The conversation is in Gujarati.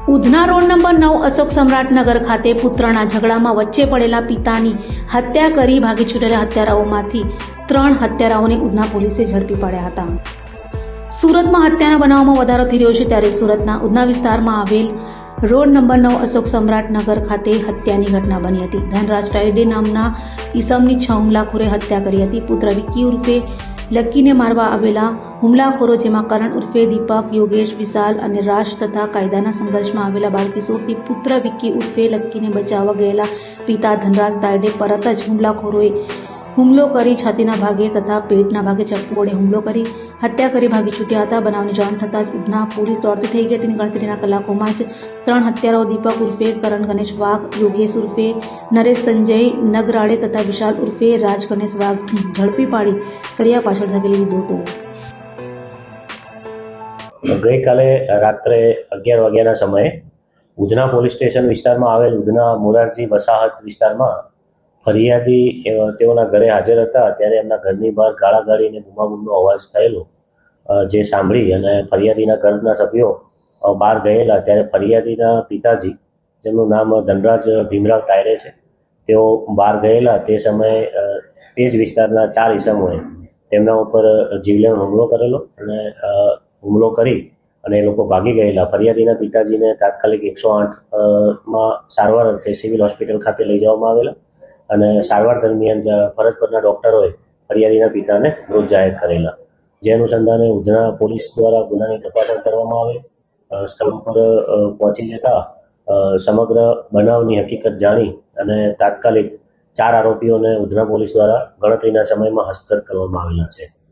ઉધના રોડ નંબર 9 અશોક સમ્રાટ નગર ખાતે પુત્રના ઝઘડામાં વચ્ચે પડેલા પિતાની હત્યા કરી ભાગી છૂટેલા હત્યારાઓમાંથી 3 હત્યારાઓને ઉધના પોલીસે ઝડપી પાડ્યા હતા. સુરતમાં હત્યાના બનાવમાં વધારો થઈ રહ્યો છે ત્યારે સુરતના ઉધના વિસ્તારમાં આવેલ રોડ નંબર 9 અશોક સમ્રાટ નગર ખાતે હત્યાની ઘટના બની હતી. ધનરાજ તાયડે નામના ઈસમની 6 હુમલાખોરે હત્યા કરી હતી. પુત્ર વિક્કી ઉર્ફે લક્કીને મારવા આવેલા હુમલાખોરો જેમાં કરણ ઉર્ફે દીપક, યોગેશ, વિશાલ અને રાજ તથા કાયદાના સંઘર્ષમાં આવેલા બાળકિશોરથી પુત્ર વિક્કી ઉર્ફે લક્કીને બચાવવા ગયેલા પિતા ધનરાજ તાયડે પરત જ હુમલાખોરોએ હુમલો કરી છાતીના ભાગે તથા પેટના ભાગે ચપ્પુ વડે હુમલો કરી હત્યા કરી ભાગી છૂટ્યા હતા. બનાવની જાણ થતાં જ ઉધના પોલીસ દોડતી થઈ ગઈ હતી. ગણતરીના કલાકોમાં જ 3 હત્યારાઓ દીપક ઉર્ફે કરણ ગણેશ વાઘ, યોગેશ ઉર્ફે નરેશ સંજય નગરાળે તથા વિશાલ ઉર્ફે રાજ ગણેશ વાઘ ઝડપી પાડી સળિયા પાછળ ધકેલી દીધો હતો. ગઈકાલે રાત્રે 11 વાગ્યાના સમયે ઉધના પોલીસ સ્ટેશન વિસ્તારમાં આવેલ ઉધના મોરારજી વસાહત વિસ્તારમાં ફરિયાદી તેઓના ઘરે હાજર હતા. ત્યારે એમના ઘરની બહાર ગાળાગાળી અને બૂમાબૂમનો અવાજ થયેલો, જે સાંભળી અને ફરિયાદીના ઘરના સભ્યો બહાર ગયેલા. ત્યારે ફરિયાદીના પિતાજી, જેમનું નામ ધનરાજ ભીમરાવ તાયડે છે, તેઓ બહાર ગયેલા. તે સમયે તે જ વિસ્તારના 4 ઈસમોએ તેમના ઉપર જીવલેણ હુમલો કરેલો અને હુમલો કરી અને એ લોકો ભાગી ગયેલા. ફરિયાદીના પિતાજીને તાત્કાલિક 108માં સારવાર અર્થે સિવિલ હોસ્પિટલ ખાતે લઈ જવામાં આવેલા અને સારવાર દરમિયાન ફરજ પરના ડૉક્ટરોએ ફરિયાદીના પિતાને મૃત જાહેર કરેલા. જે અનુસંધાને ઉધના પોલીસ દ્વારા ગુનાની તપાસ કરવામાં આવેલ. સ્થળ પર પહોંચી જતા સમગ્ર બનાવની હકીકત જાણી અને તાત્કાલિક 4 આરોપીઓને ઉધના પોલીસ દ્વારા ગણતરીના સમયમાં હસ્તગત કરવામાં આવેલા છે.